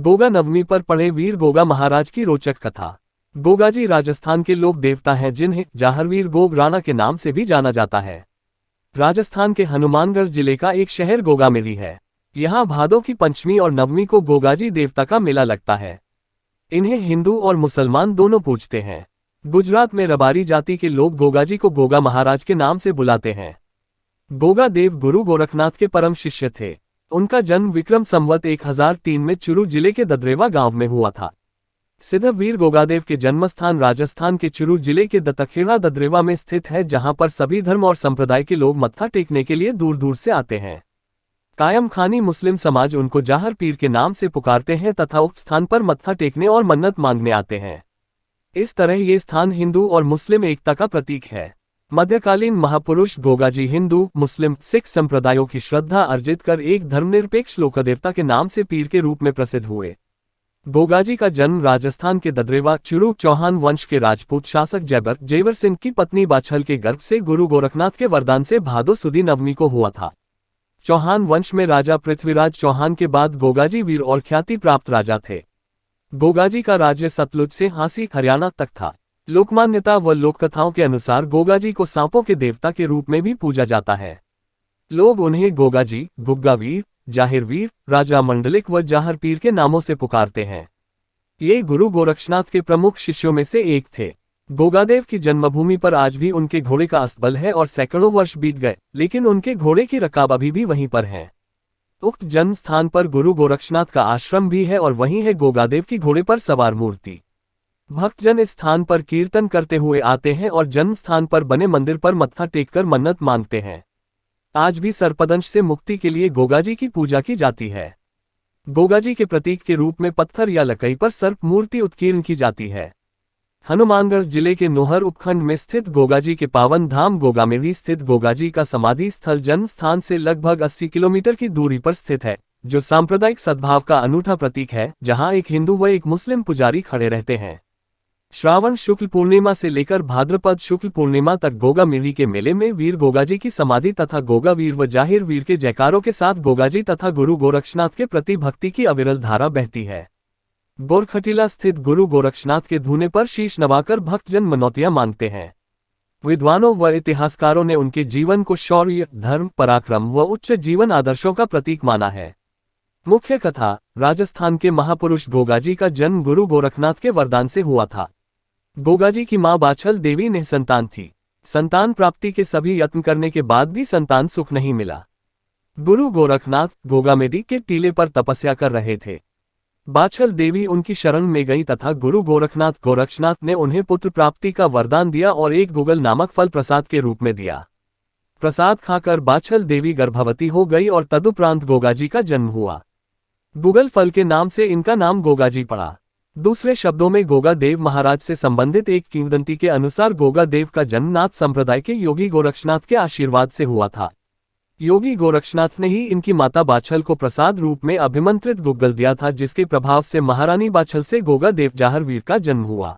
गोगा नवमी पर पढ़े वीर गोगा महाराज की रोचक कथा। गोगाजी राजस्थान के लोक देवता हैं जिन्हें जाहरवीर गोग राणा के नाम से भी जाना जाता है। राजस्थान के हनुमानगढ़ जिले का एक शहर गोगामेडी है। यहाँ भादों की पंचमी और नवमी को गोगाजी देवता का मेला लगता है। इन्हें हिंदू और मुसलमान दोनों पूजते हैं। गुजरात में रबारी जाति के लोग गोगाजी को गोगा महाराज के नाम से बुलाते हैं। गोगा देव गुरु गोरखनाथ के परम शिष्य थे। उनका जन्म विक्रम संवत 1003 में चुरू जिले के ददरेवा गांव में हुआ था। सिद्ध वीर गोगादेव के जन्मस्थान राजस्थान के चुरू जिले के दत्तखेड़ा ददरेवा में स्थित है, जहां पर सभी धर्म और संप्रदाय के लोग मत्था टेकने के लिए दूर दूर से आते हैं। कायम खानी मुस्लिम समाज उनको जाहर पीर के नाम से पुकारते हैं तथा उक्त स्थान पर मत्था टेकने और मन्नत मांगने आते हैं। इस तरह ये स्थान हिंदू और मुस्लिम एकता का प्रतीक है। मध्यकालीन महापुरुष गोगाजी हिंदू, मुस्लिम, सिख संप्रदायों की श्रद्धा अर्जित कर एक धर्मनिरपेक्ष लोकदेवता के नाम से पीर के रूप में प्रसिद्ध हुए। गोगाजी का जन्म राजस्थान के ददरेवा चुरू चौहान वंश के राजपूत शासक जेवर सिंह की पत्नी बाछल के गर्भ से गुरु गोरखनाथ के वरदान से भादो सुदी नवमी को हुआ था। चौहान वंश में राजा पृथ्वीराज चौहान के बाद गोगाजी वीर और ख्याति प्राप्त राजा थे। गोगाजी का राज्य सतलुज से हांसी हरियाणा तक था। लोकमान्यता व लोककथाओं के अनुसार गोगाजी को सांपों के देवता के रूप में भी पूजा जाता है। लोग उन्हें गोगाजी, गुग्गावीर, जाहिरवीर, राजा मंडलिक व जाहर पीर के नामों से पुकारते हैं। ये गुरु गोरक्षनाथ के प्रमुख शिष्यों में से एक थे। गोगादेव की जन्मभूमि पर आज भी उनके घोड़े का अस्तबल है और सैकड़ों वर्ष बीत गए, लेकिन उनके घोड़े की रकाब अभी भी वहीं पर है। उक्त जन्म स्थान पर गुरु गोरक्षनाथ का आश्रम भी है और वहीं है गोगादेव की घोड़े पर सवार मूर्ति। भक्तजन इस स्थान पर कीर्तन करते हुए आते हैं और जन्म स्थान पर बने मंदिर पर मत्था टेककर मन्नत मांगते हैं। आज भी सर्पदंश से मुक्ति के लिए गोगाजी की पूजा की जाती है। गोगाजी के प्रतीक के रूप में पत्थर या लकड़ी पर सर्प मूर्ति उत्कीर्ण की जाती है। हनुमानगढ़ जिले के नोहर उपखंड में स्थित गोगाजी के पावन धाम गोगामेडी स्थित गोगाजी का समाधि स्थल जन्म स्थान से लगभग 80 किलोमीटर की दूरी पर स्थित है, जो सांप्रदायिक सद्भाव का अनूठा प्रतीक है, जहां एक हिंदू व एक मुस्लिम पुजारी खड़े रहते हैं। श्रावण शुक्ल पूर्णिमा से लेकर भाद्रपद शुक्ल पूर्णिमा तक गोगामेडी के मेले में वीर गोगाजी की समाधि तथा गोगा वीर व जाहिर वीर के जयकारों के साथ गोगाजी तथा गुरु गोरक्षनाथ के प्रति भक्ति की अविरल धारा बहती है। बोरखटीला स्थित गुरु गोरक्षनाथ के धूने पर शीश नवाकर भक्तजन मनौतियां मांगते हैं। विद्वानों व इतिहासकारों ने उनके जीवन को शौर्य, धर्म, पराक्रम व उच्च जीवन आदर्शों का प्रतीक माना है। मुख्य कथा। राजस्थान के महापुरुष गोगाजी का जन्म गुरु गोरखनाथ के वरदान से हुआ था। गोगाजी की मां बाछल देवी निसंतान थी। संतान प्राप्ति के सभी यत्न करने के बाद भी संतान सुख नहीं मिला। गुरु गोरखनाथ गोगामेडी के टीले पर तपस्या कर रहे थे। बाछल देवी उनकी शरण में गई तथा गुरु गोरक्षनाथ ने उन्हें पुत्र प्राप्ति का वरदान दिया और एक गुगल नामक फल प्रसाद के रूप में दिया। प्रसाद खाकर बाछल देवी गर्भवती हो गई और तदुपरांत गोगाजी का जन्म हुआ। गुगल फल के नाम से इनका नाम गोगाजी पड़ा। दूसरे शब्दों में गोगा देव महाराज से संबंधित एक किंवदंती के अनुसार गोगा देव का जन्म नाथ संप्रदाय के योगी गोरक्षनाथ के आशीर्वाद से हुआ था। योगी गोरक्षनाथ ने ही इनकी माता बाछल को प्रसाद रूप में अभिमंत्रित गुग्गल दिया था, जिसके प्रभाव से महारानी बाछल से गोगा देव जाहर वीर का जन्म हुआ।